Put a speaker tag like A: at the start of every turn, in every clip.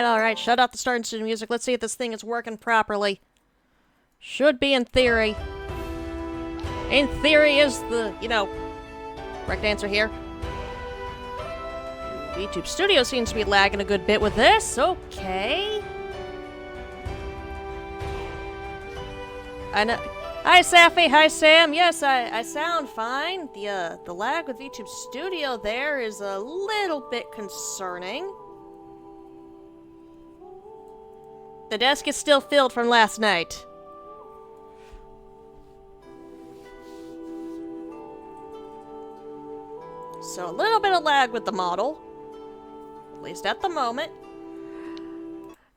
A: Alright, shut off the start and student music. Let's see if this thing is working properly. Should be in theory. In theory is the, correct answer here. YouTube Studio seems to be lagging a good bit with this. Okay. I know. Hi, Safi. Hi, Sam. Yes, I sound fine. The lag with VTube Studio there is a little bit concerning. The desk is still filled from last night. So a little bit of lag with the model. At least at the moment.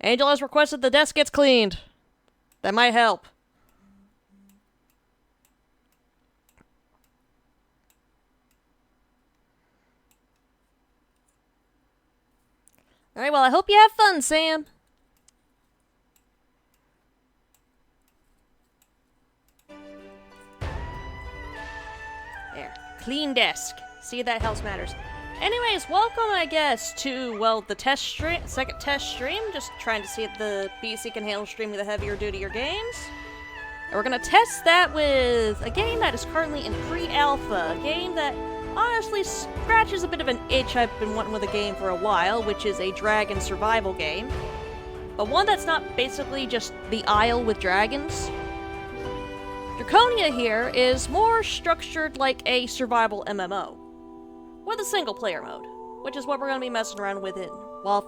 A: Angel has requested the desk gets cleaned. That might help. Alright, well, I hope you have fun, Sam. There. Clean desk. See, that helps matters. Anyways, welcome, I guess, to, well, the test stream, second test stream. Just trying to see if the PC can handle streaming the heavier duty games. And we're gonna test that with a game that is currently in pre-alpha. A game that honestly scratches a bit of an itch I've been wanting with a game for a while, which is a dragon survival game. But one that's not basically just the Isle with dragons. Draconia here is more structured like a survival MMO. With a single player mode, which is what we're going to be messing around with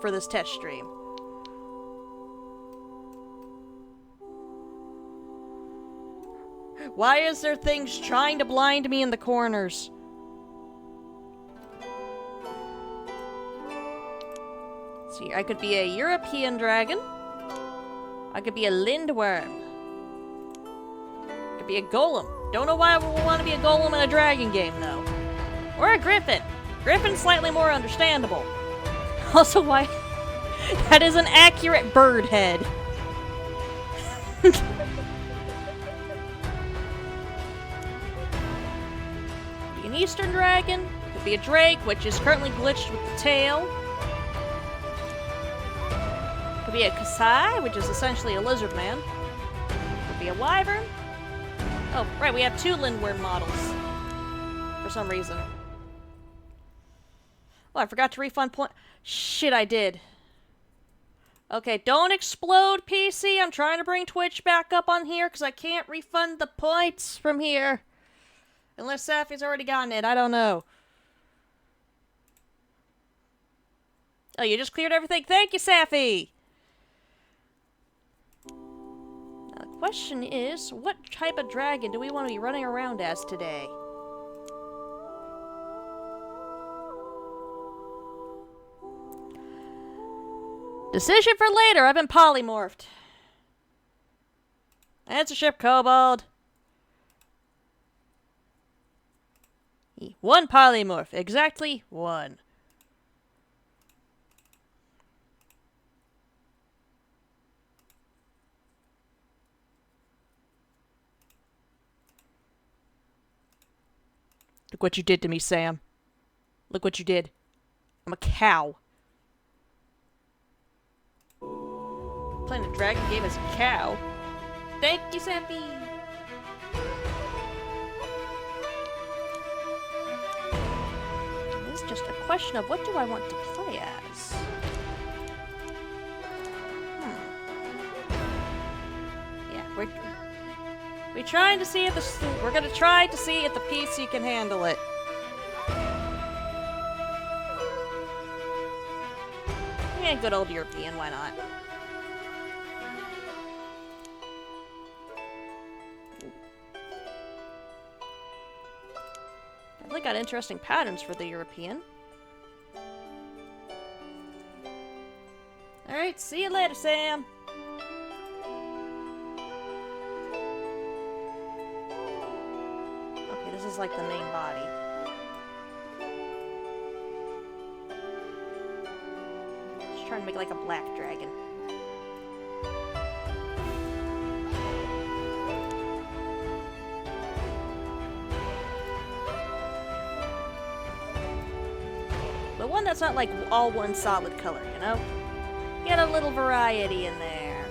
A: for this test stream. Why is there things trying to blind me in the corners? See, I could be a European dragon. I could be a lindworm. I could be a golem. Don't know why we want to be a golem in a dragon game, though. Or a griffin. Griffin's slightly more understandable. Also, why... that is an accurate bird head. Could be an eastern dragon. Could be a drake, which is currently glitched with the tail. Could be a kasai, which is essentially a lizard man. Could be a wyvern. Oh, right, we have 2 lindworm models. For some reason. Oh, I forgot to refund point. Shit, I did. Okay, don't explode, PC. I'm trying to bring Twitch back up on here because I can't refund the points from here. Unless Safi's already gotten it. I don't know. Oh, you just cleared everything? Thank you, Safi! Now, the question is, what type of dragon do we want to be running around as today? Decision for later. I've been polymorphed. Answer ship, Kobold. 1 polymorph. Exactly 1. Look what you did to me, Sam. Look what you did. I'm a cow. Planet Dragon gave us a cow. Thank you, Sappy! It's just a question of what do I want to play as? Yeah, we're trying to see if we're gonna try to see if the PC can handle it. Yeah, good old European, why not? I really got interesting patterns for the European. Alright, see you later, Sam! Okay, this is like the main body. Just trying to make like a black dragon. But one that's not like all one solid color, you know? Get a little variety in there.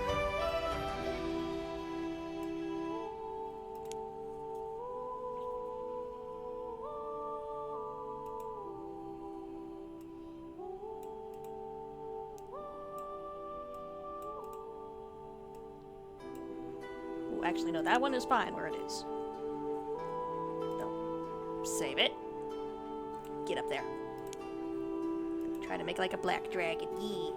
A: Ooh, actually, no, that one is fine where it is. So, save it. Get up there. Try to make like a black dragon. Yee.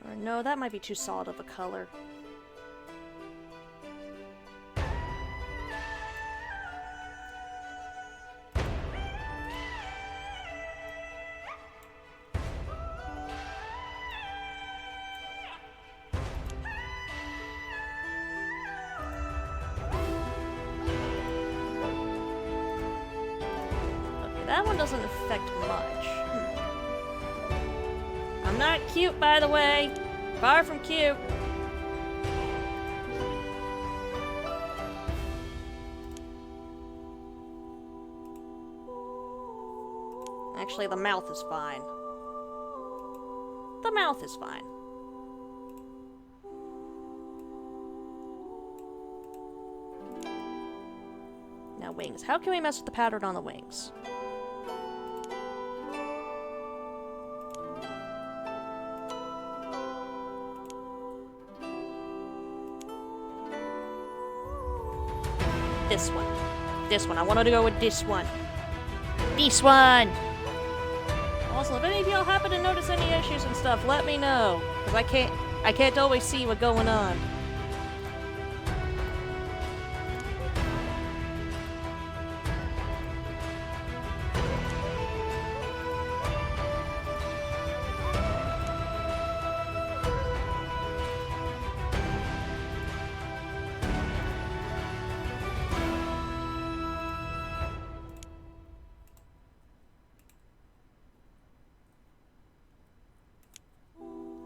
A: Or no, that might be too solid of a color. That one doesn't affect much. I'm not cute, by the way. Far from cute. Actually, the mouth is fine. The mouth is fine. Now, wings. How can we mess with the pattern on the wings? This one. This one. I wanted to go with this one. This one! Also, if any of y'all happen to notice any issues and stuff, let me know. Because I can't always see what's going on.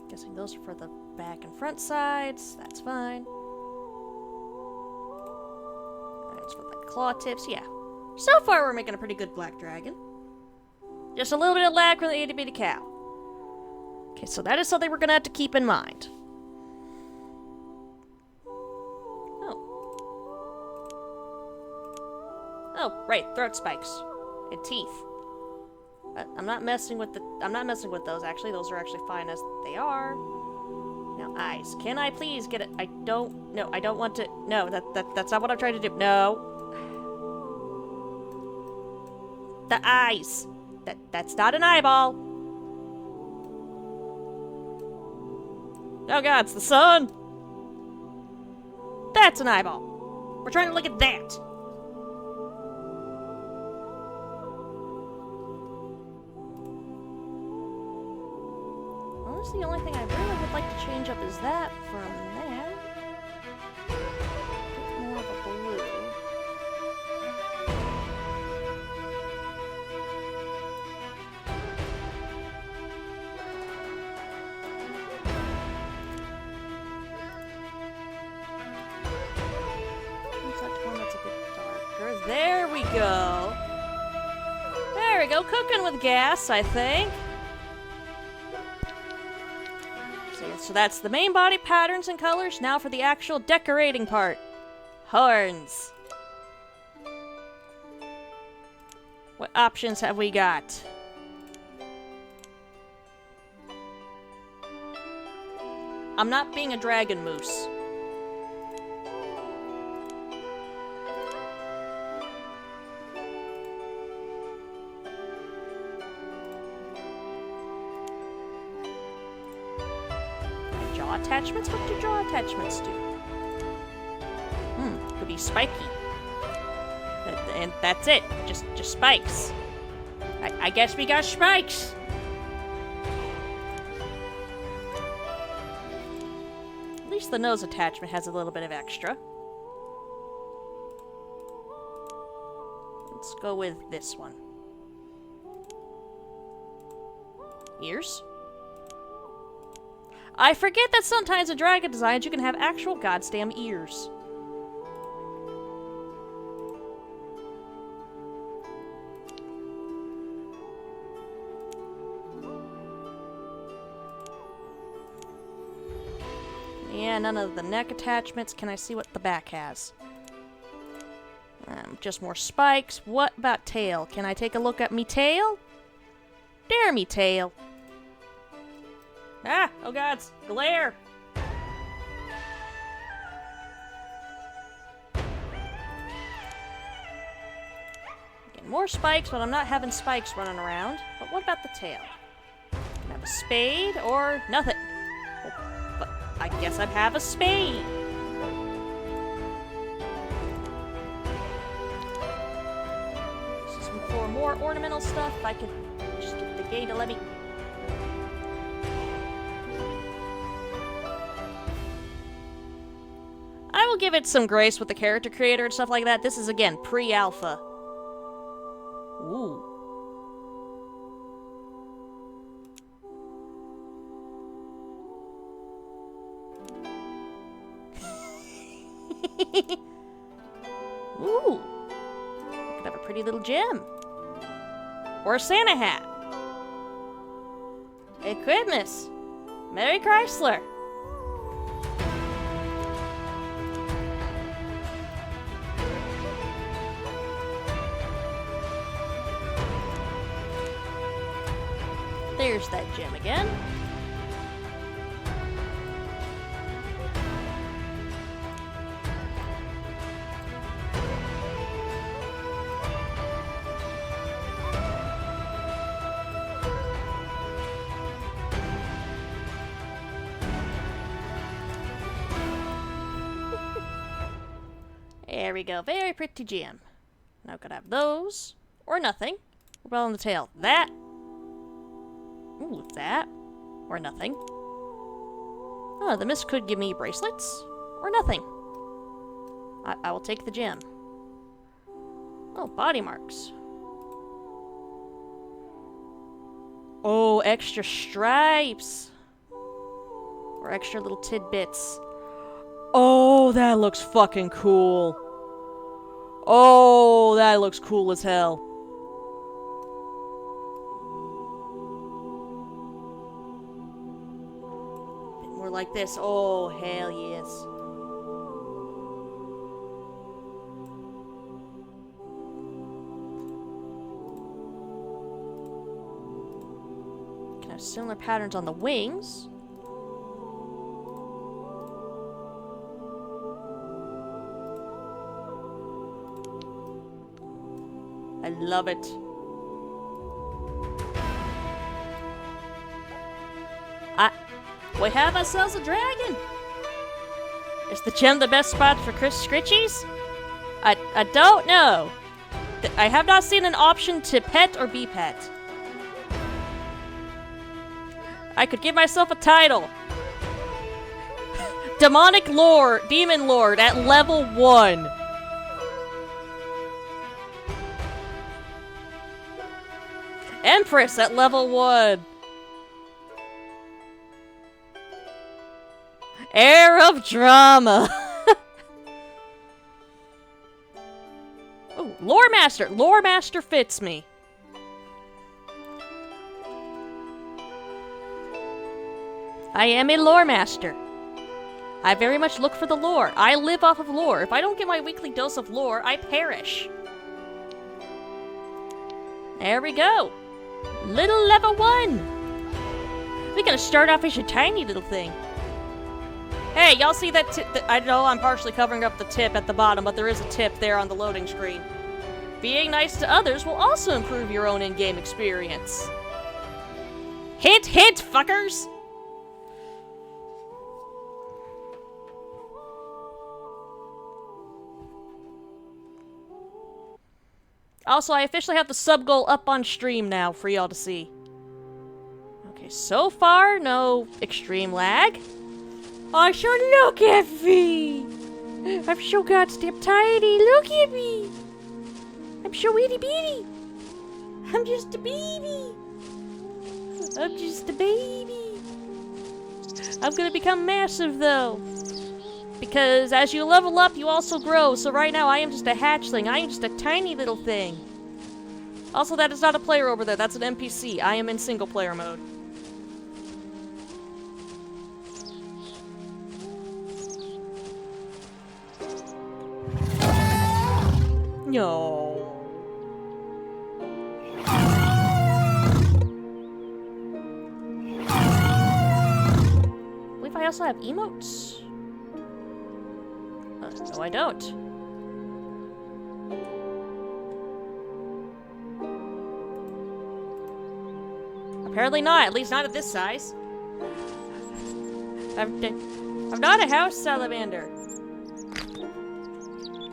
A: Guessing those are for the back and front sides. That's fine. That's for the claw tips. Yeah. So far, we're making a pretty good black dragon. Just a little bit of lag from the itty bitty cow. Okay, so that is something we're gonna have to keep in mind. Oh, right, throat spikes and teeth. I'm not messing with those, actually. Those are actually fine as they are. Now, eyes. Can I please get it? I don't want to. No, that's not what I'm trying to do. No. The eyes. That's not an eyeball. Oh god, it's the sun. That's an eyeball. We're trying to look at that. The only thing I really would like to change up is that from there. A bit more of a blue. go. There we go, cooking with gas, I think. So that's the main body patterns and colors. Now for the actual decorating part. Horns. What options have we got? I'm not being a dragon moose. Jaw attachments? What do jaw attachments do? Could be spiky. And that's it. Just spikes. I guess we got spikes. At least the nose attachment has a little bit of extra. Let's go with this one. Ears. I forget that sometimes in dragon designs you can have actual goddamn ears. Yeah, none of the neck attachments. Can I see what the back has? Just more spikes. What about tail? Can I take a look at me tail? Dare me tail. Ah! Oh gods! Glare! Again, more spikes, but I'm not having spikes running around. But what about the tail? Can I have a spade or nothing? Well, but I guess I'd have a spade. This is for more ornamental stuff. If I could just get the game to let me. I will give it some grace with the character creator and stuff like that. This is, again, pre-alpha. Ooh. Ooh. Could have a pretty little gem. Or a Santa hat. Equipmus. Mary Chrysler. There's that gem again. There we go. Very pretty gem. Now could have those. Or nothing. What about on the tail? That. Ooh, that. Or nothing. Oh, the mist could give me bracelets. Or nothing. I will take the gem. Oh, body marks. Oh, extra stripes. Or extra little tidbits. Oh, that looks fucking cool. Oh, that looks cool as hell. Bit more like this. Oh, hell yes. Can have similar patterns on the wings. I love it. We have ourselves a dragon. Is the gem the best spot for Scritchies? I don't know. I have not seen an option to pet or be pet. I could give myself a title. Demon Lord at level 1. Empress at level 1. Heir of Drama. Oh, Lore Master! Lore Master fits me. I am a lore master. I very much look for the lore. I live off of lore. If I don't get my weekly dose of lore, I perish. There we go. Little level 1. We're gonna start off as a tiny little thing. Hey, y'all see that tip? I know I'm partially covering up the tip at the bottom, but there is a tip there on the loading screen. Being nice to others will also improve your own in-game experience. Hint, hint, fuckers! Also, I officially have the sub goal up on stream now for y'all to see. Okay, so far, no extreme lag. Oh, so look at me! I'm so goddamn tiny, look at me! I'm so itty bitty! I'm just a baby! I'm just a baby! I'm gonna become massive, though. Because as you level up, you also grow. So right now, I am just a hatchling. I am just a tiny little thing. Also, that is not a player over there. That's an NPC. I am in single-player mode. No. I believe I also have emotes. No, I don't. Apparently not, at least not at this size. I'm not a house salamander.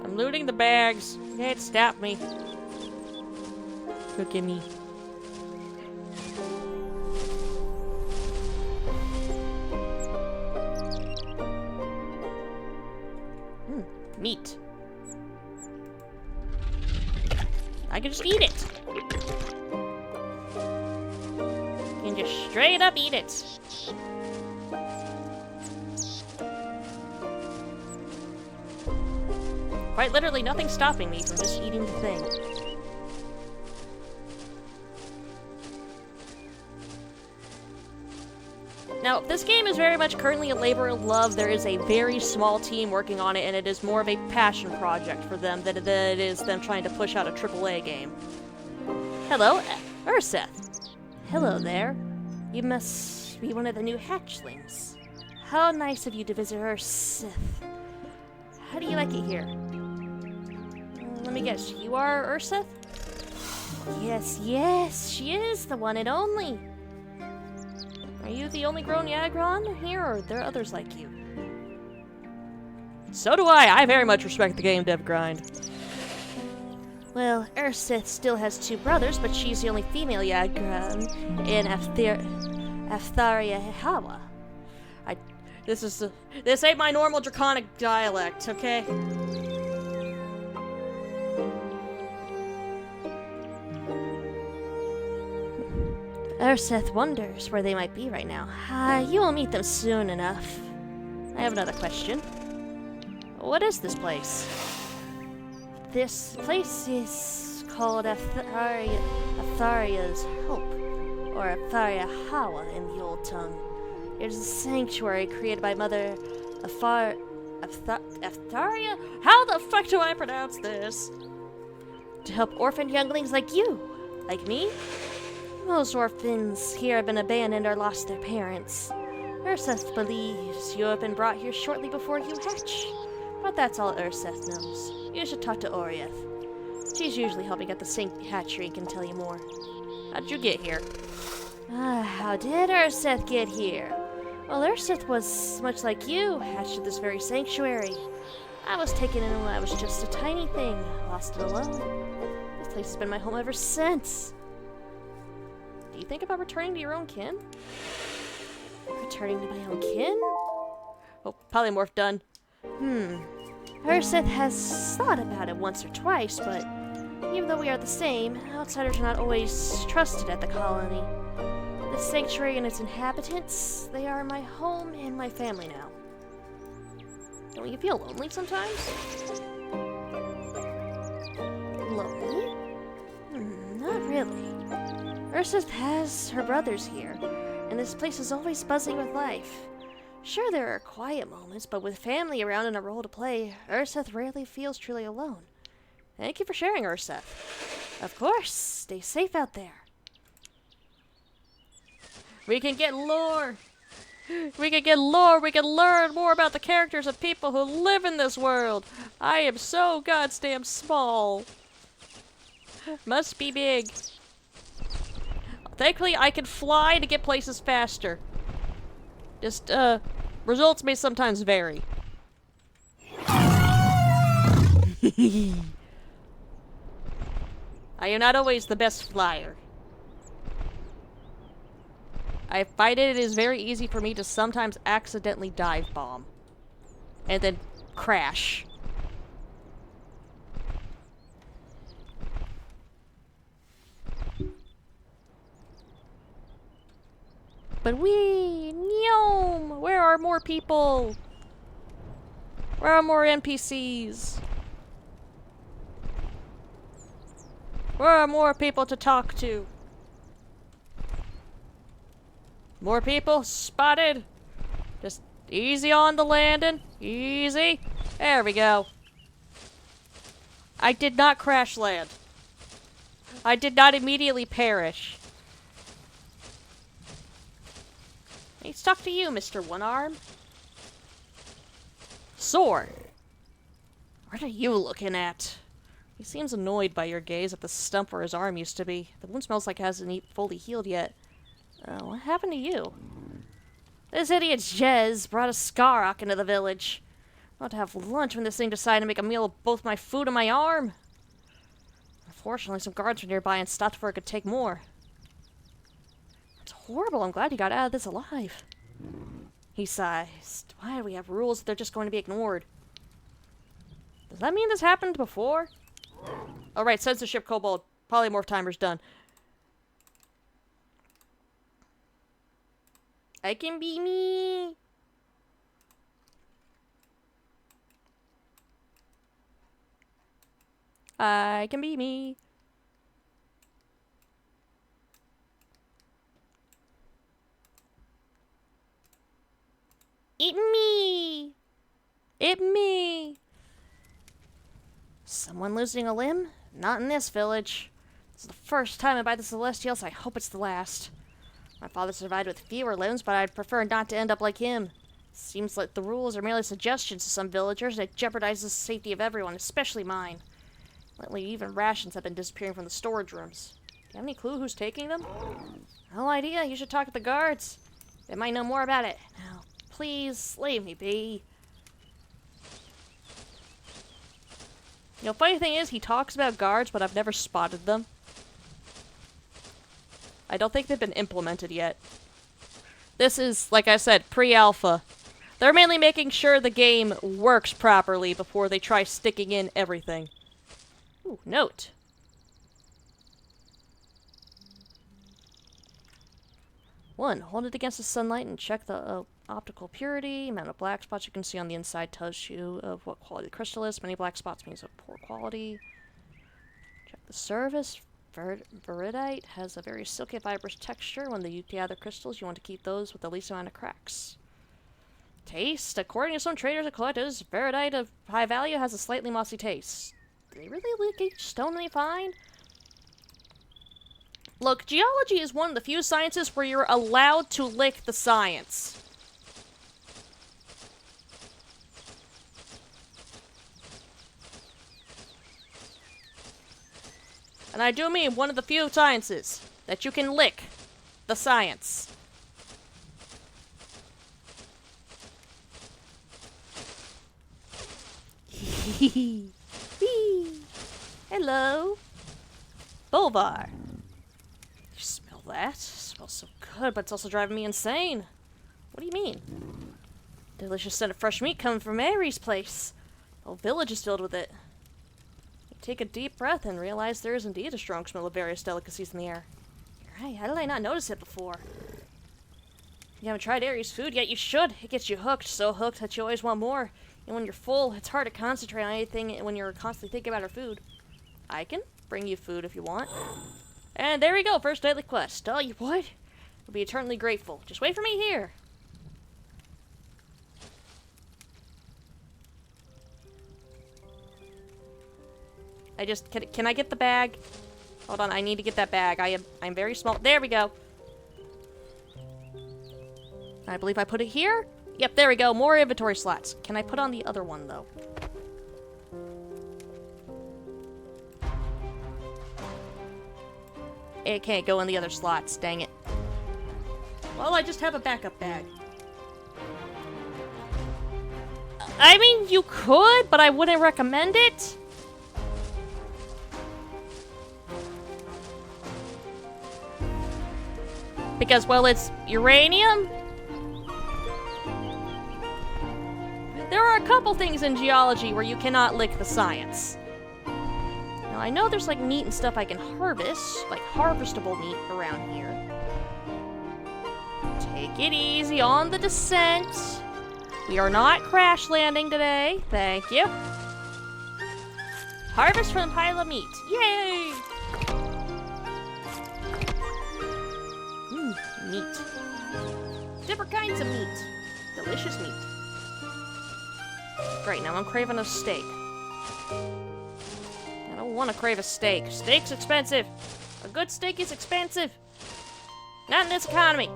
A: I'm looting the bags. You can't stop me. Look at me. Meat. I can just eat it. You can just straight up eat it. Quite literally, nothing's stopping me from just eating the thing. Now, this game is very much currently a labor of love. There is a very small team working on it, and it is more of a passion project for them than it is them trying to push out a AAA game. Hello, Urseth. Hello there. You must be one of the new hatchlings. How nice of you to visit Urseth. How do you like it here? Let me guess, you are Urseth? Yes, yes, she is the one and only. Are you the only grown Yagron here, or are there others like you? So do I! I very much respect the game dev grind. Well, Urseth still has 2 brothers, but she's the only female Yagron in Aftharia Hawa. This ain't my normal Draconic dialect, okay? Urseth wonders where they might be right now. You will meet them soon enough. I have another question. What is this place? This place is called Atharia's Hope, or Aftharia Hawa in the old tongue. It is a sanctuary created by Mother Aftharia? How the fuck do I pronounce this? To help orphaned younglings like you, like me. Most orphans here have been abandoned or lost their parents. Urseth believes you have been brought here shortly before you hatch. But that's all Urseth knows. You should talk to Orieth. She's usually helping at the sink hatchery and can tell you more. How'd you get here? How did Urseth get here? Well, Urseth was much like you, hatched at this very sanctuary. I was taken in when I was just a tiny thing, lost and alone. This place has been my home ever since. Do you think about returning to your own kin? Returning to my own kin? Oh, polymorph done. Urseth has thought about it once or twice, but even though we are the same, outsiders are not always trusted at the colony. The sanctuary and its inhabitants, they are my home and my family now. Don't you feel lonely sometimes? Ursith has her brothers here, and this place is always buzzing with life. Sure, there are quiet moments, but with family around and a role to play, Ursith rarely feels truly alone. Thank you for sharing, Ursith. Of course, stay safe out there. We can get lore! We can get lore! We can learn more about the characters of people who live in this world! I am so goddamn small! Must be big. Thankfully, I can fly to get places faster. Just, results may sometimes vary. I am not always the best flyer. I find it is very easy for me to sometimes accidentally dive bomb. And then crash. But Nyom! Where are more people? Where are more NPCs? Where are more people to talk to? More people spotted. Just easy on the landing. Easy. There we go. I did not crash land. I did not immediately perish. Let's talk to you, Mr. One-Arm. Sword. What are you looking at? He seems annoyed by your gaze at the stump where his arm used to be. The wound smells like it hasn't fully healed yet. What happened to you? This idiot Jez brought a Skarrock into the village. I want to have lunch when this thing decided to make a meal of both my food and my arm. Unfortunately, some guards were nearby and stopped before it could take more. It's horrible. I'm glad you got out of this alive. He sighs. Why do we have rules if they're just going to be ignored? Does that mean this happened before? Alright, censorship kobold. Polymorph timer's done. I can be me. I can be me. Eat me! Eat me! Someone losing a limb? Not in this village. This is the first time I buy the Celestials. I hope it's the last. My father survived with fewer limbs, but I'd prefer not to end up like him. Seems like the rules are merely suggestions to some villagers, and it jeopardizes the safety of everyone, especially mine. Lately, even rations have been disappearing from the storage rooms. Do you have any clue who's taking them? No idea. You should talk to the guards. They might know more about it. Now, please, leave me be. You know, funny thing is, he talks about guards, but I've never spotted them. I don't think they've been implemented yet. This is, like I said, pre-alpha. They're mainly making sure the game works properly before they try sticking in everything. Ooh, note. One, hold it against the sunlight and check the optical purity. Amount of black spots you can see on the inside tells you of what quality the crystal is. Many black spots means of poor quality. Check the surface. Viridite has a very silky, fibrous texture. When you gather crystals, you want to keep those with the least amount of cracks. Taste. According to some traders and collectors, Viridite of high value has a slightly mossy taste. Do they really lick each stone they find? Look, geology is one of the few sciences where you're allowed to lick the science. And I do mean one of the few sciences that you can lick the science. Hello. Bolvar. You smell that? It smells so good, but it's also driving me insane. What do you mean? Delicious scent of fresh meat coming from Mary's place. The whole village is filled with it. Take a deep breath and realize there is indeed a strong smell of various delicacies in the air. You're right, how did I not notice it before? You haven't tried Aries food yet, you should. It gets you hooked, so hooked that you always want more. And when you're full, it's hard to concentrate on anything when you're constantly thinking about our food. I can bring you food if you want. And there we go, first daily quest. Tell you what, I'll be eternally grateful. Just wait for me here. Can I get the bag? Hold on, I need to get that bag. I'm very small. There we go. I believe I put it here? Yep, there we go. More inventory slots. Can I put on the other one, though? It can't go in the other slots, dang it. Well, I just have a backup bag. I mean, you could, but I wouldn't recommend it. Because, well, it's uranium. There are a couple things in geology where you cannot lick the science. Now, I know there's, like, meat and stuff I can harvest, like harvestable meat around here. Take it easy on the descent. We are not crash landing today. Thank you. Harvest from pile of meat. Yay! Meat. Different kinds of meat. Delicious meat. Great, now I'm craving a steak. I don't want to crave a steak. Steak's expensive. A good steak is expensive. Not in this economy.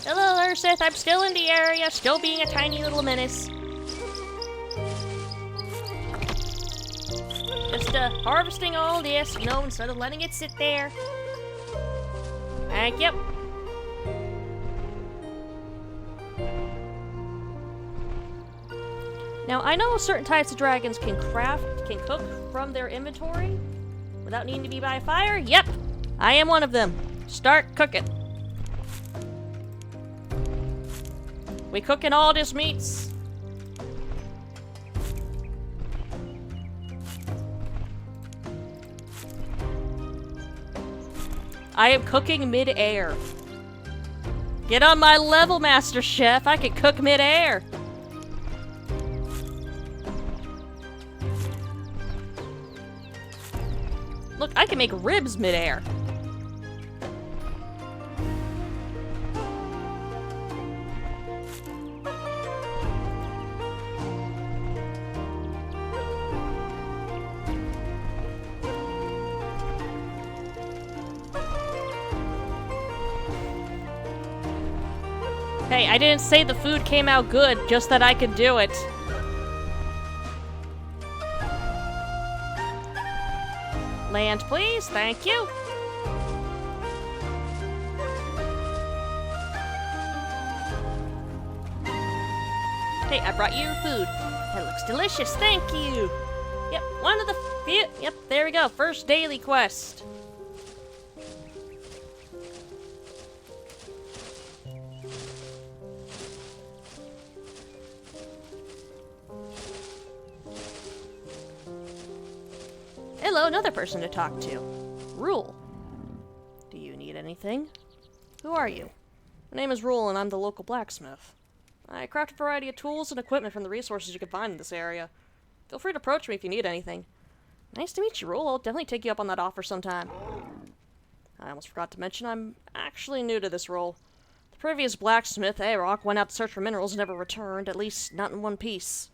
A: Hello, Ursith. I'm still in the area, still being a tiny little menace. Just harvesting all this, you know, instead of letting it sit there. Thank you. Now, I know certain types of dragons can cook from their inventory without needing to be by fire. Yep, I am one of them. Start cooking. We cooking all this meats. I am cooking mid-air. Get on my level, Master Chef. I can cook mid-air. Look, I can make ribs mid-air. Hey, I didn't say the food came out good, just that I could do it. Land, please. Thank you. Hey, I brought you your food. That looks delicious. Thank you. Yep, one of the few. Yep, there we go. First daily quest. Hello, another person to talk to. Rule. Do you need anything? Who are you? My name is Rule, and I'm the local blacksmith. I craft a variety of tools and equipment from the resources you can find in this area. Feel free to approach me if you need anything. Nice to meet you, Rule. I'll definitely take you up on that offer sometime. I almost forgot to mention I'm actually new to this role. The previous blacksmith, A-Rock, went out to search for minerals and never returned, at least not in one piece.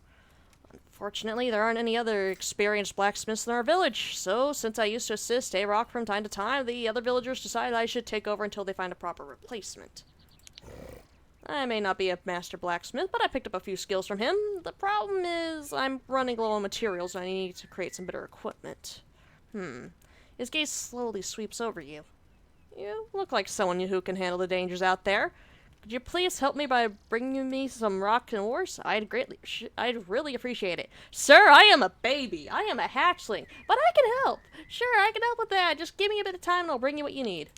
A: Unfortunately, there aren't any other experienced blacksmiths in our village, so since I used to assist A-Rock from time to time, the other villagers decided I should take over until they find a proper replacement. I may not be a master blacksmith, but I picked up a few skills from him. The problem is, I'm running low on materials and I need to create some better equipment. His gaze slowly sweeps over you. You look like someone who can handle the dangers out there. Could you please help me by bringing me some rock and ores? I'd really appreciate it. Sir, I am a baby. I am a hatchling, but I can help. Sure, I can help with that. Just give me a bit of time and I'll bring you what you need.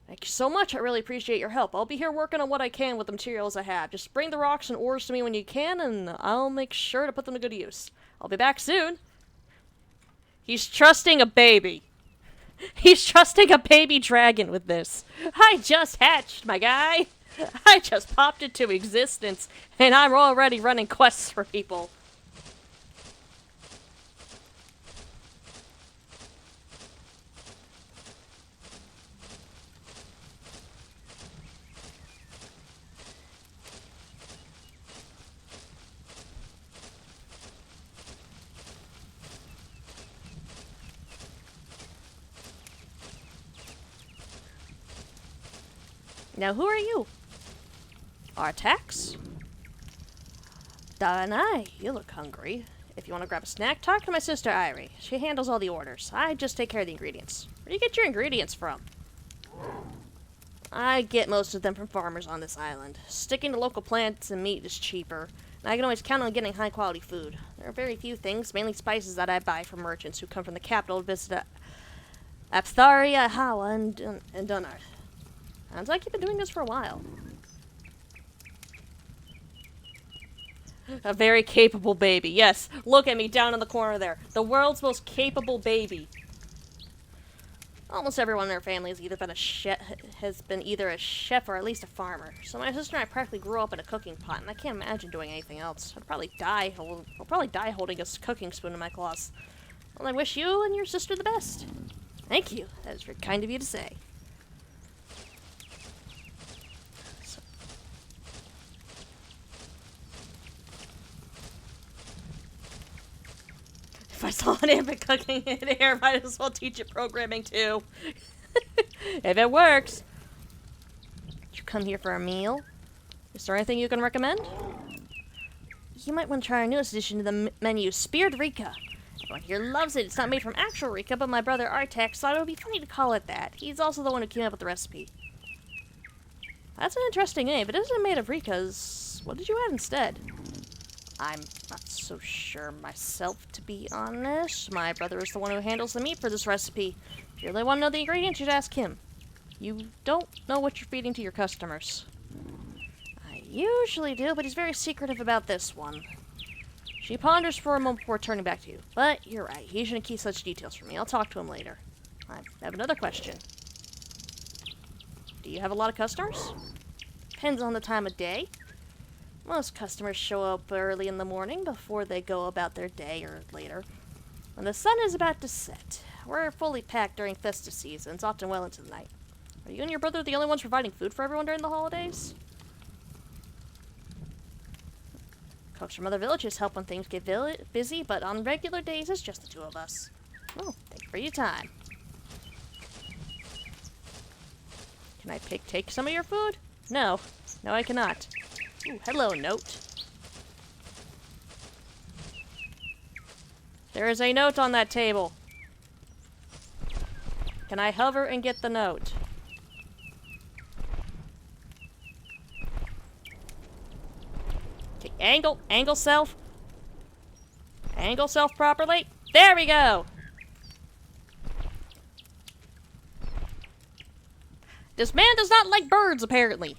A: Thank you so much. I really appreciate your help. I'll be here working on what I can with the materials I have. Just bring the rocks and ores to me when you can, and I'll make sure to put them to good use. I'll be back soon. He's trusting a baby. He's trusting a baby dragon with this. I just hatched, my guy. I just popped into existence, and I'm already running quests for people. Now, who are you? Artax? Danai, you look hungry. If you want to grab a snack, talk to my sister Irie. She handles all the orders. I just take care of the ingredients. Where do you get your ingredients from? I get most of them from farmers on this island. Sticking to local plants and meat is cheaper, and I can always count on getting high-quality food. There are very few things, mainly spices, that I buy from merchants who come from the capital to visit Aptharia, Hawa, and Dunarth. Sounds like you've been doing this for a while. A very capable baby. Yes, look at me down in the corner there. The world's most capable baby. Almost everyone in our family has either been a chef or at least a farmer. So my sister and I practically grew up in a cooking pot, and I can't imagine doing anything else. I'll probably die holding a cooking spoon in my claws. Well, I wish you and your sister the best. Thank you. That is very kind of you to say. If I saw an infant cooking in here, might as well teach it programming too. If it works. Did you come here for a meal? Is there anything you can recommend? You might want to try our newest addition to the menu, Speared Rika. Everyone here loves it. It's not made from actual Rika, but my brother Artax thought it would be funny to call it that. He's also the one who came up with the recipe. That's an interesting name. If it isn't made of Rikas, what did you add instead? I'm not so sure myself, to be honest. My brother is the one who handles the meat for this recipe. If you really want to know the ingredients, you should ask him. You don't know what you're feeding to your customers. I usually do, but he's very secretive about this one. She ponders for a moment before turning back to you. But you're right, he shouldn't keep such details from me. I'll talk to him later. I have another question. Do you have a lot of customers? Depends on the time of day. Most customers show up early in the morning before they go about their day or later. When the sun is about to set, we're fully packed during festive seasons, often well into the night. Are you and your brother the only ones providing food for everyone during the holidays? Cooks from other villages help when things get busy, but on regular days it's just the two of us. Oh, thank you for your time. Can I take some of your food? No. No, I cannot. Ooh, hello, note. There is a note on that table. Can I hover and get the note? Okay, angle self. Angle self properly. There we go! This man does not like birds, apparently.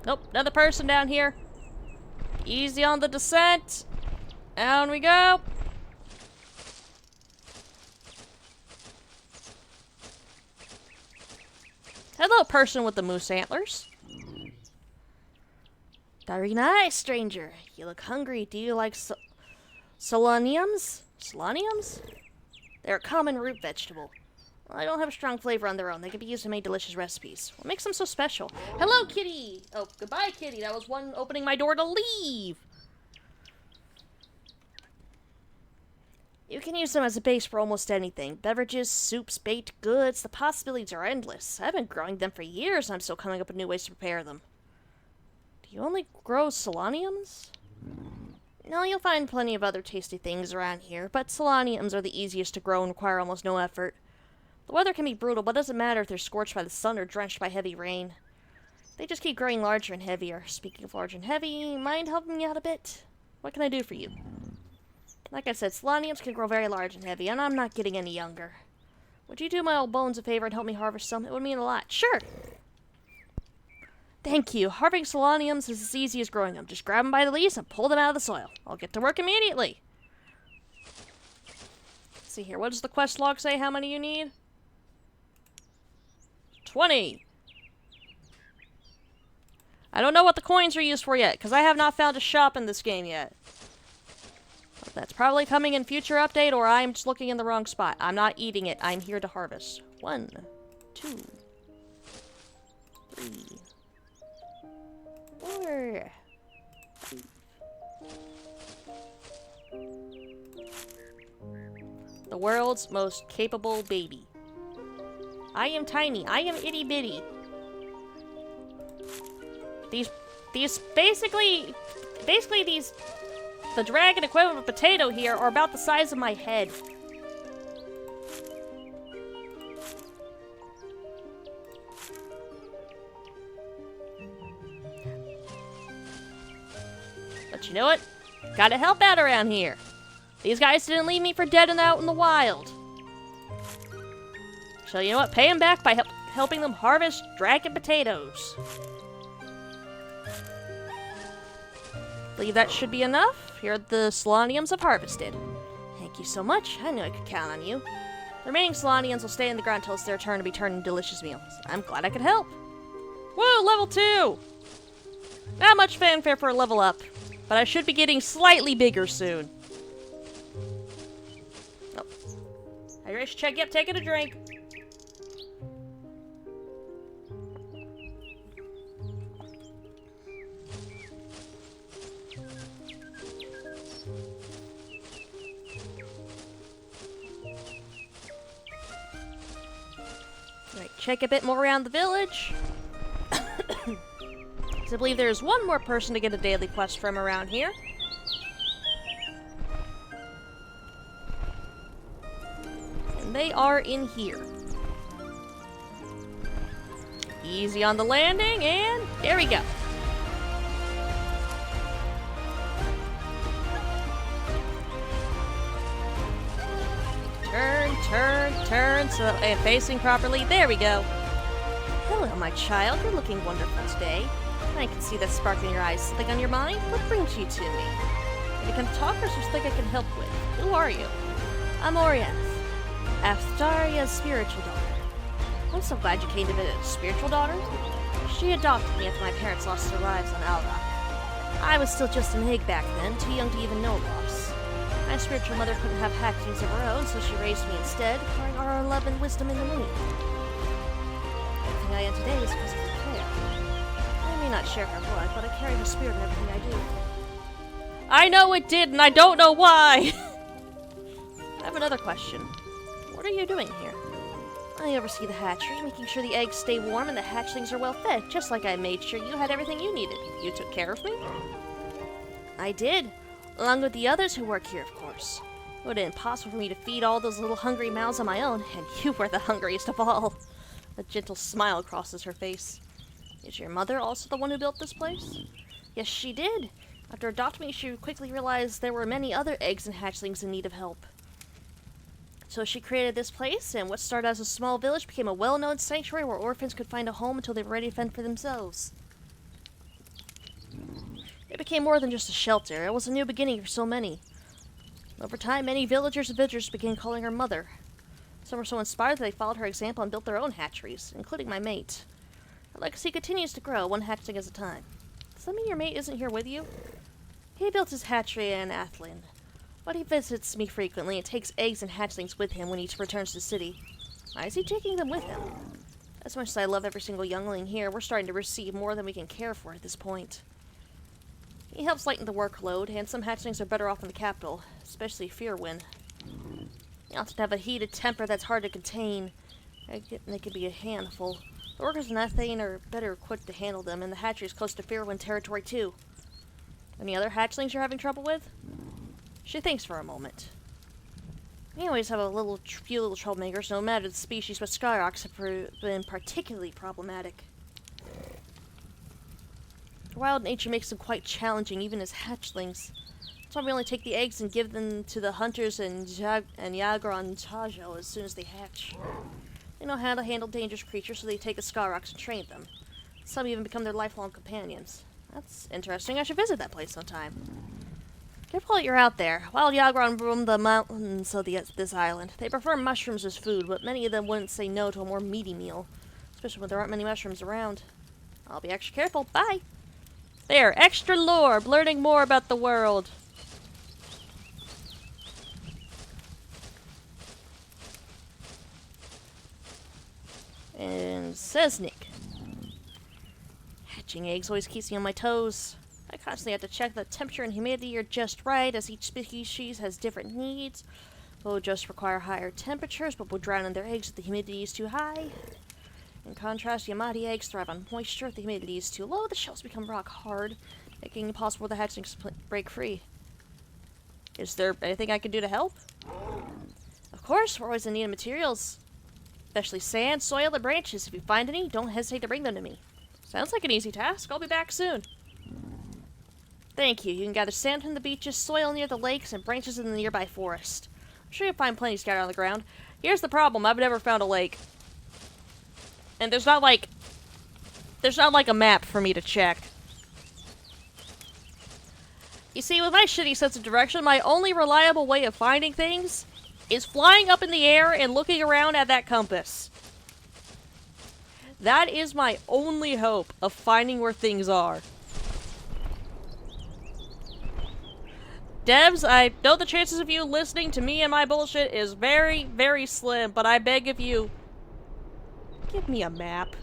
A: Nope, another person down here. Easy on the descent. Down we go. Hello, person with the moose antlers. Very nice, stranger. You look hungry. Do you like solaniums? Solaniums? They're a common root vegetable. Well, they don't have a strong flavor on their own. They can be used to make delicious recipes. What makes them so special? Hello, kitty! Oh, goodbye, kitty. That was one opening my door to leave. You can use them as a base for almost anything. Beverages, soups, baked goods. The possibilities are endless. I've been growing them for years, and I'm still coming up with new ways to prepare them. Do you only grow solaniums? No, you'll find plenty of other tasty things around here, but solaniums are the easiest to grow and require almost no effort. The weather can be brutal, but it doesn't matter if they're scorched by the sun or drenched by heavy rain. They just keep growing larger and heavier. Speaking of large and heavy, mind helping me out a bit? What can I do for you? Like I said, solaniums can grow very large and heavy, and I'm not getting any younger. Would you do my old bones a favor and help me harvest some? It would mean a lot. Sure! Thank you. Harvesting solaniums is as easy as growing them. Just grab them by the leaves and pull them out of the soil. I'll get to work immediately. Let's see here. What does the quest log say how many you need? 20. I don't know what the coins are used for yet, because I have not found a shop in this game yet. That's probably coming in future update, or I'm just looking in the wrong spot. I'm not eating it. I'm here to harvest. 1, 2, 3, 4, 5. The world's most capable baby. I am tiny. I am itty bitty. These basically these, the dragon equivalent of a potato here are about the size of my head. But you know what? Gotta help out around here. These guys didn't leave me for dead and out in the wild. So you know what? Pay them back by helping them harvest dragon potatoes. Believe that should be enough. Here are the Solaniums I've harvested. Thank you so much. I knew I could count on you. The remaining Solaniums will stay in the ground until it's their turn to be turned into delicious meals. I'm glad I could help. Woo! Level 2! Not much fanfare for a level up, but I should be getting slightly bigger soon. Oh. Hydration check. Yep, taking a drink. Right, check a bit more around the village. I believe there's one more person to get a daily quest from around here. And they are in here. Easy on the landing, and there we go. Turn, so and facing properly. There we go. Hello, my child. You're looking wonderful today. I can see that spark in your eyes. Something on your mind? What brings you to me? You can talk or something I can help with? Who are you? I'm Orieth, Aftaria's spiritual daughter. I'm so glad you came to visit. Spiritual daughter? She adopted me after my parents lost their lives on Alrock. I was still just an egg back then, too young to even know loss. My spiritual mother couldn't have hatchlings of her own, so she raised me instead, pouring our love and wisdom in the womb. Everything I am today is because of her care. I may not share her blood, but I carry her spirit in everything I do. I know it did, and I don't know why! I have another question. What are you doing here? I oversee the hatchery, making sure the eggs stay warm and the hatchlings are well fed, just like I made sure you had everything you needed. You took care of me? I did. Along with the others who work here, of course. It would have been impossible for me to feed all those little hungry mouths on my own, and you were the hungriest of all. A gentle smile crosses her face. Is your mother also the one who built this place? Yes, she did. After adopting me, she quickly realized there were many other eggs and hatchlings in need of help. So she created this place, and what started as a small village became a well-known sanctuary where orphans could find a home until they were ready to fend for themselves. It became more than just a shelter. It was a new beginning for so many. Over time, many villagers and visitors began calling her mother. Some were so inspired that they followed her example and built their own hatcheries, including my mate. Our legacy continues to grow, one hatchling at a time. Does that mean your mate isn't here with you? He built his hatchery in Athlin, but he visits me frequently and takes eggs and hatchlings with him when he returns to the city. Why is he taking them with him? As much as I love every single youngling here, we're starting to receive more than we can care for at this point. He helps lighten the workload, and some hatchlings are better off in the capital, especially Fearwin. They often have a heated temper that's hard to contain. They can be a handful. The workers in Athane are better equipped to handle them, and the hatchery is close to Fearwin territory too. Any other hatchlings you're having trouble with? She thinks for a moment. We always have few little troublemakers, no matter the species, but Skyrocks have been particularly problematic. Wild nature makes them quite challenging, even as hatchlings. That's why we only take the eggs and give them to the hunters and Yagron Tajo as soon as they hatch. They know how to handle dangerous creatures, so they take the Skyrocks and train them. Some even become their lifelong companions. That's interesting. I should visit that place sometime. Careful that you're out there. Wild Yagron roam the mountains of this island. They prefer mushrooms as food, but many of them wouldn't say no to a more meaty meal, especially when there aren't many mushrooms around. I'll be extra careful. Bye! There, extra lore, learning more about the world. And Sesnik. Hatching eggs always keeps me on my toes. I constantly have to check the temperature and humidity are just right, as each species has different needs. Will just require higher temperatures, but will drown in their eggs if the humidity is too high. In contrast, Yamati eggs thrive on moisture. If the humidity is too low, the shells become rock hard, making it impossible for the hatchlings to break free. Is there anything I can do to help? Of course, we're always in need of materials. Especially sand, soil, and branches. If you find any, don't hesitate to bring them to me. Sounds like an easy task. I'll be back soon. Thank you. You can gather sand from the beaches, soil near the lakes, and branches in the nearby forest. I'm sure you'll find plenty scattered on the ground. Here's the problem. I've never found a lake. And there's not like a map for me to check. You see, with my shitty sense of direction, my only reliable way of finding things is flying up in the air and looking around at that compass. That is my only hope of finding where things are. Devs, I know the chances of you listening to me and my bullshit is very, very slim, but I beg of you, give me a map,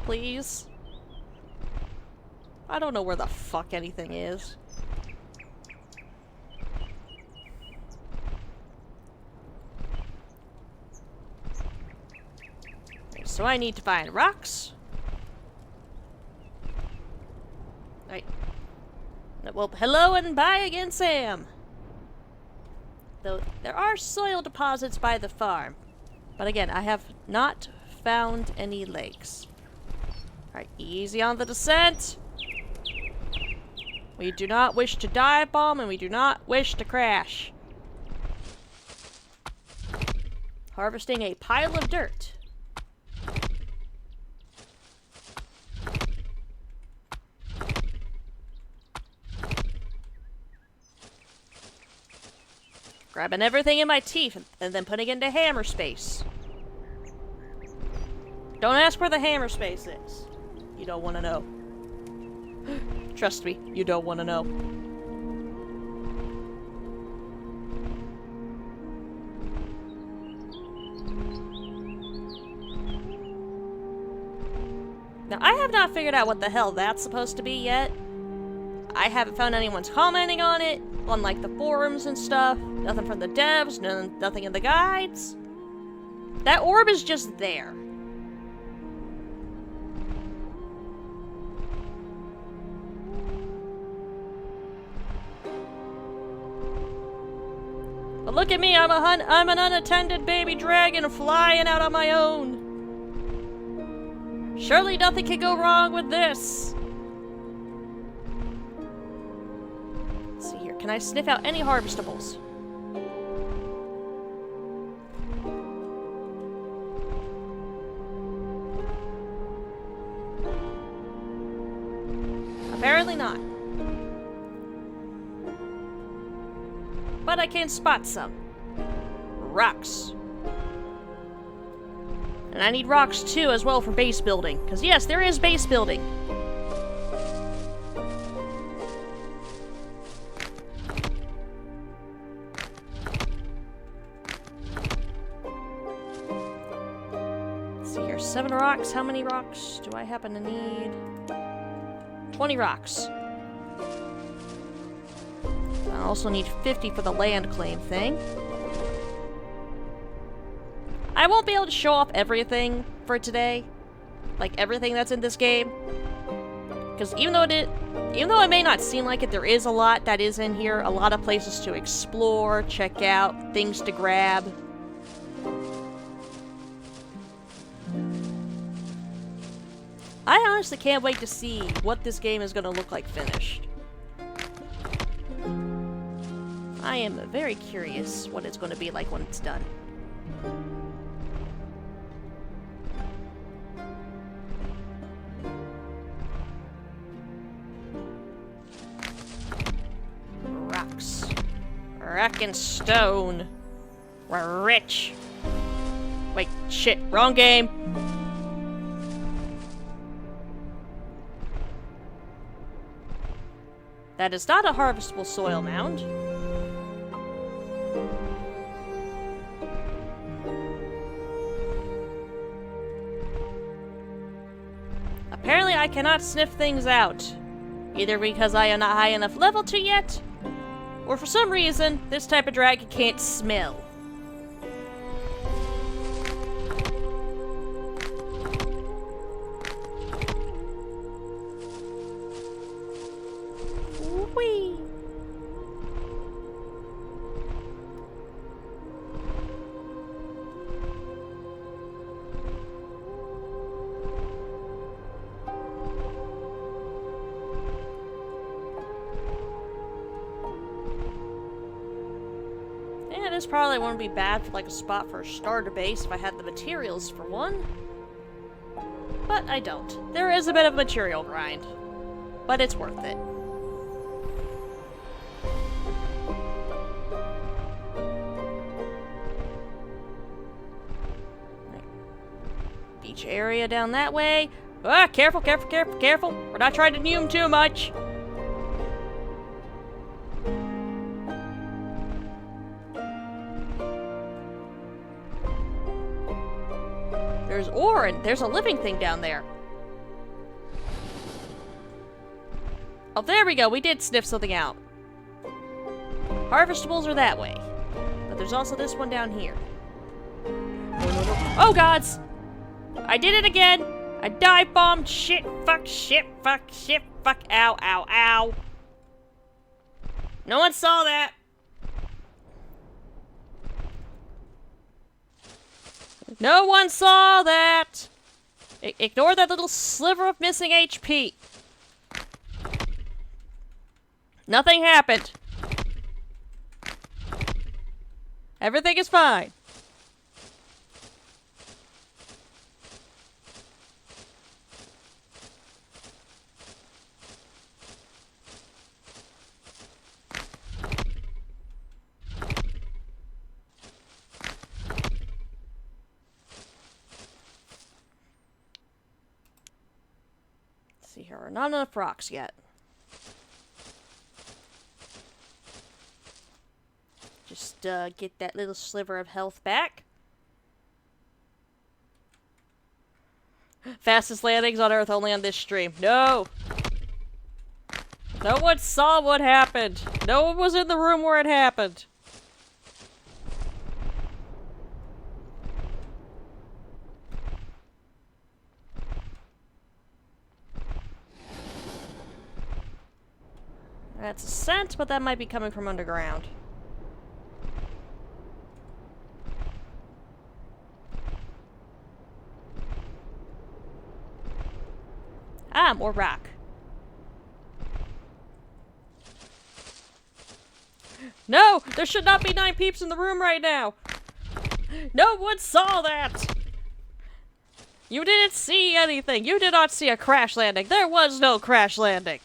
A: please. I don't know where the fuck anything is. So I need to find rocks. Right. Well, hello and bye again, Sam. Though there are soil deposits by the farm. But again, I have not found any lakes. Alright, easy on the descent. We do not wish to dive bomb and we do not wish to crash. Harvesting a pile of dirt. Grabbing everything in my teeth and then putting it into hammer space. Don't ask where the hammer space is. You don't want to know. Trust me, you don't want to know. Now, I have not figured out what the hell that's supposed to be yet. I haven't found anyone's commenting on it, on like the forums and stuff. Nothing from the devs, nothing in the guides. That orb is just there. But look at me, I'm an unattended baby dragon flying out on my own. Surely nothing can go wrong with this. Let's see here. Can I sniff out any harvestables? Apparently not. But I can spot some. Rocks. And I need rocks too as well for base building. Because yes, there is base building. Let's see here, 7 rocks. How many rocks do I happen to need? 20 rocks. I also need 50 for the land claim thing. I won't be able to show off everything for today. Like, everything that's in this game. Because even though it may not seem like it, there is a lot that is in here. A lot of places to explore, check out, things to grab. I honestly can't wait to see what this game is going to look like finished. I am very curious what it's going to be like when it's done. Rocks. Rock and stone. We're rich. Wait, shit, wrong game. That is not a harvestable soil mound. I cannot sniff things out. Either because I am not high enough level to yet, or for some reason, this type of dragon can't smell. Whee! Yeah, this probably wouldn't be bad for like a spot for a starter base if I had the materials for one. But I don't. There is a bit of material grind. But it's worth it. Beach area down that way. Ah, careful, careful, careful, careful. We're not trying to new him too much. There's ore and there's a living thing down there. Oh, there we go. We did sniff something out. Harvestables are that way. But there's also this one down here. Oh, gods! I did it again! I dive bombed! Shit, fuck, shit, fuck, shit, fuck, ow, ow, ow. No one saw that! No one saw that! Ignore that little sliver of missing HP. Nothing happened. Everything is fine. See, here are not enough rocks yet. Just get that little sliver of health back. Fastest landings on Earth only on this stream. No! No one saw what happened. No one was in the room where it happened. That's a scent, but that might be coming from underground. Ah, more rock. No! There should not be 9 peeps in the room right now! No one saw that! You didn't see anything! You did not see a crash landing! There was no crash landing!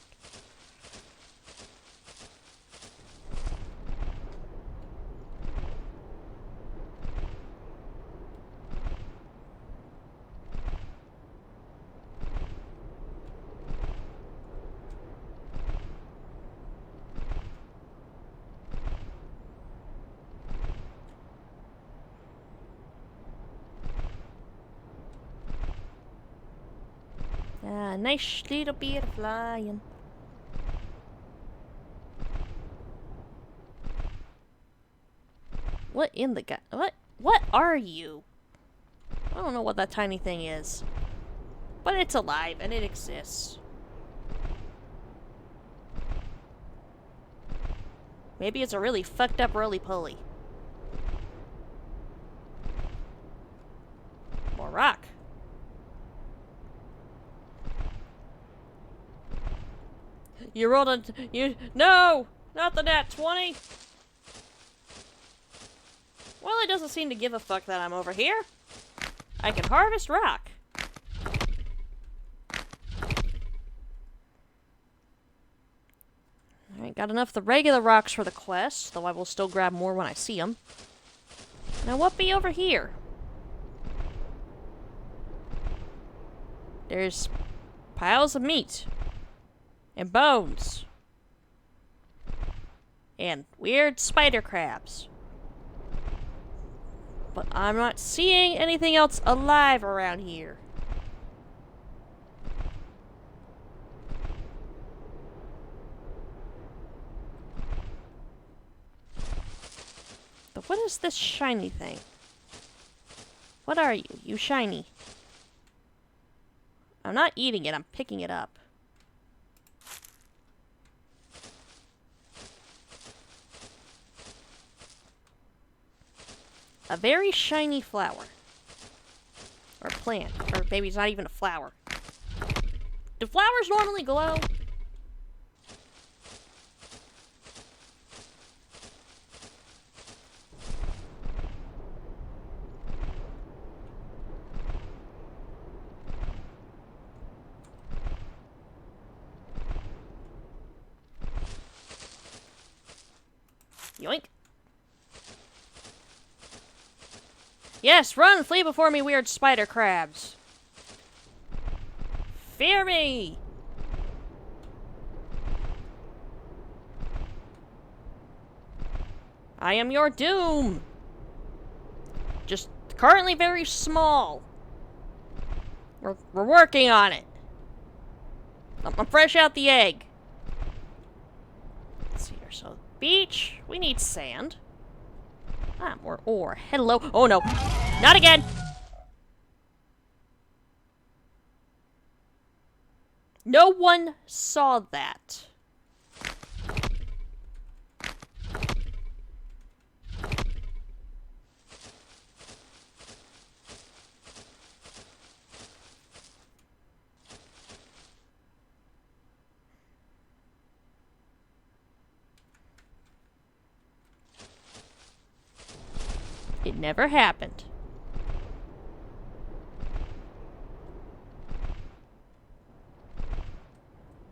A: Ah, nice little bit of flying. What in the god? What are you? I don't know what that tiny thing is. But it's alive and it exists. Maybe it's a really fucked up roly-poly. More rock. You rolled a... No! Not the nat 20! Well, it doesn't seem to give a fuck that I'm over here. I can harvest rock. Alright, got enough of the regular rocks for the quest, though I will still grab more when I see them. Now, what be over here? There's piles of meat. And bones. And weird spider crabs. But I'm not seeing anything else alive around here. But what is this shiny thing? What are you? You shiny. I'm not eating it, I'm picking it up. A very shiny flower. Or plant. Or maybe it's not even a flower. Do flowers normally glow? Yoink. Yes, run! Flee before me, weird spider crabs. Fear me! I am your doom! Just currently very small. We're working on it. I'm fresh out the egg. Let's see here, so beach, we need sand. Ah, more ore. Hello. Oh no. Not again! No one saw that. It never happened.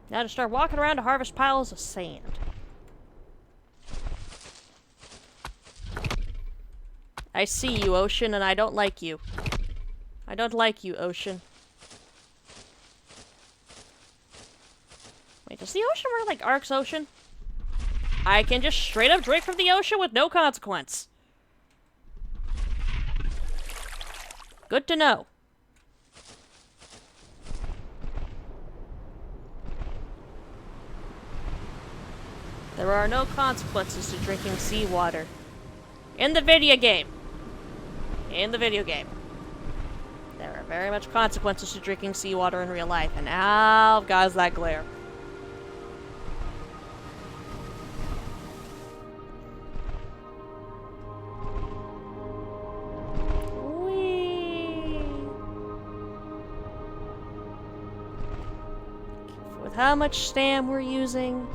A: Now to start walking around to harvest piles of sand. I see you, Ocean, and I don't like you. I don't like you, Ocean. Wait, does the ocean really like Ark's Ocean? I can just straight up drink from the ocean with no consequence. Good to know. There are no consequences to drinking seawater. In the video game. In the video game. There are very much consequences to drinking seawater in real life. And ow, guys, that glare. With how much stam we're using.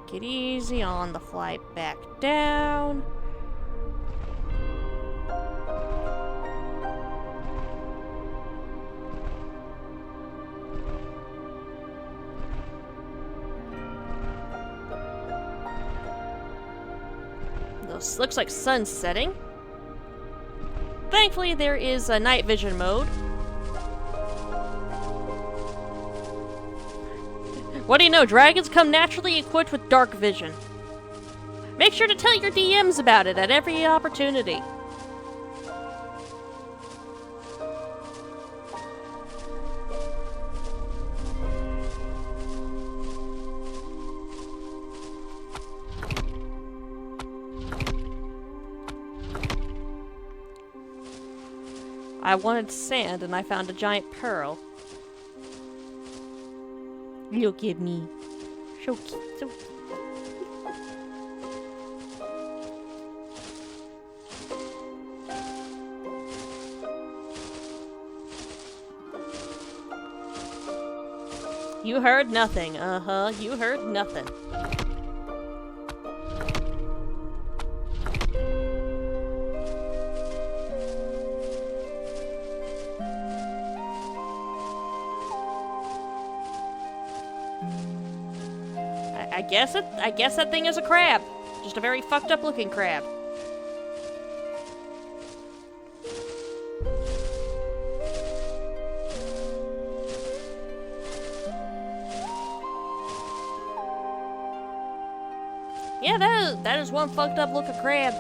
A: Take it easy on the flight back down. This looks like sun setting. Thankfully, there is a night vision mode. What do you know? Dragons come naturally equipped with dark vision. Make sure to tell your DMs about it at every opportunity. I wanted sand and I found a giant pearl. Look at me. So cute, so cute. You heard nothing. Uh-huh, you heard nothing. I guess that thing is a crab. Just a very fucked up looking crab. Yeah, that is one fucked up looking crab.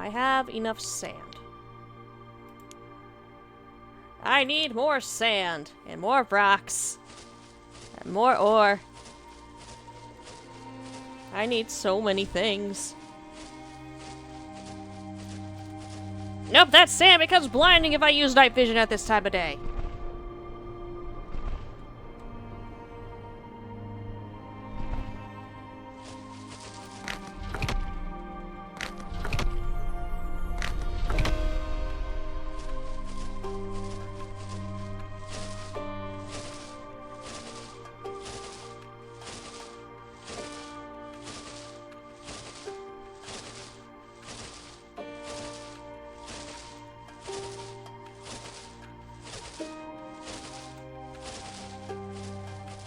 A: I have enough sand? I need more sand, and more rocks, and more ore. I need so many things. Nope, that sand becomes blinding if I use night vision at this time of day.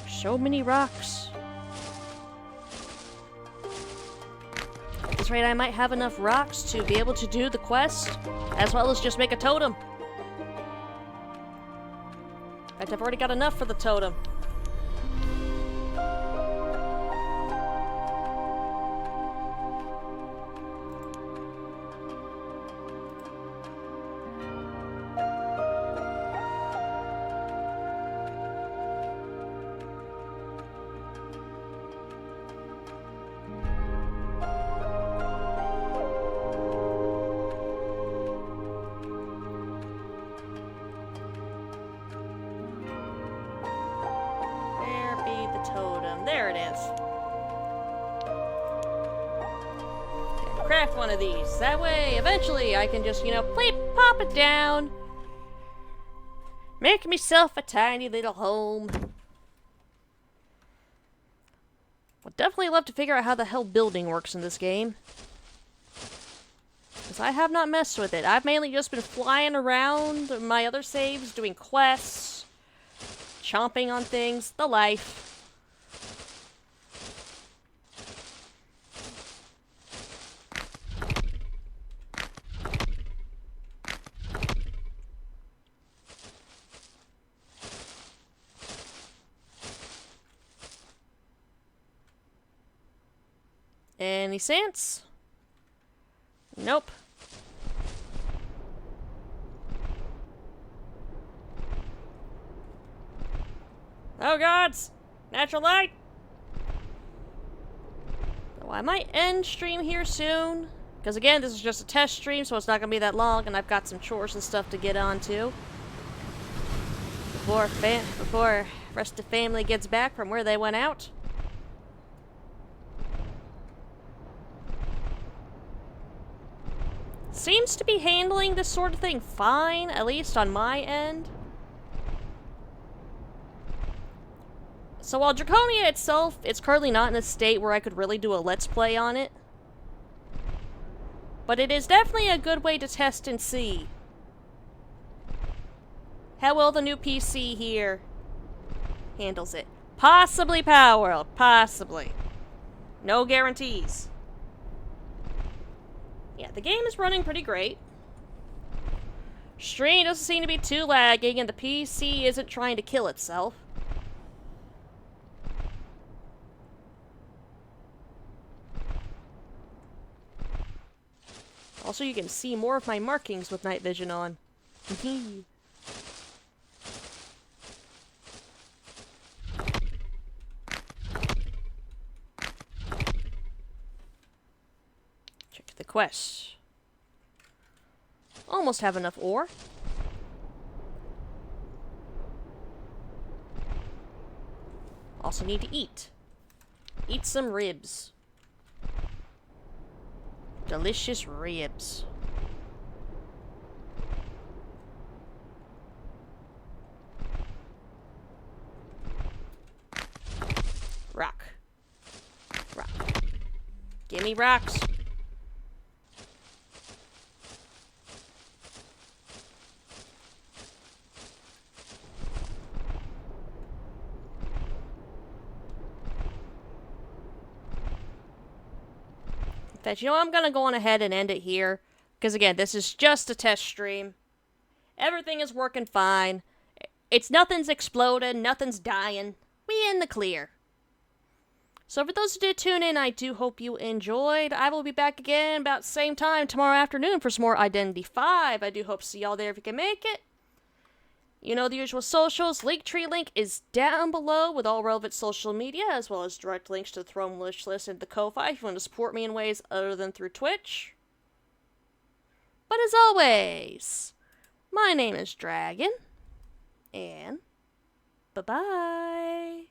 A: So many rocks. At this rate, I might have enough rocks to be able to do the quest, as well as just make a totem. In fact, I've already got enough for the totem. There it is. Okay, craft one of these. That way, eventually, I can just, you know, pop it down. Make myself a tiny little home. Would definitely love to figure out how the hell building works in this game. Because I have not messed with it. I've mainly just been flying around my other saves, doing quests, chomping on things, the life. Any sense? Nope. Oh gods! Natural light! So I might end stream here soon. Because again, this is just a test stream, so it's not going to be that long, and I've got some chores and stuff to get on to. Before rest of the family gets back from where they went out. Seems to be handling this sort of thing fine, at least on my end. So while Draconia itself, it's currently not in a state where I could really do a let's play on it. But it is definitely a good way to test and see how well the new PC here handles it. Possibly Power, possibly. No guarantees. Yeah, the game is running pretty great. Stream doesn't seem to be too lagging, and the PC isn't trying to kill itself. Also, you can see more of my markings with night vision on. Check the quest. Almost have enough ore. Also need to eat. Eat some ribs. Delicious ribs. Rock. Rock. Gimme rocks. That, you know, I'm gonna go on ahead and end it here. Because again, this is just a test stream. Everything is working fine. Nothing's exploding, nothing's dying. We in the clear. So for those who did tune in, I do hope you enjoyed. I will be back again about the same time tomorrow afternoon for some more Identity 5. I do hope to see y'all there if you can make it. You know the usual socials. Linktree link is down below with all relevant social media, as well as direct links to the Throne wish list and the Ko-Fi if you want to support me in ways other than through Twitch. But as always, my name is Dragon, and bye-bye.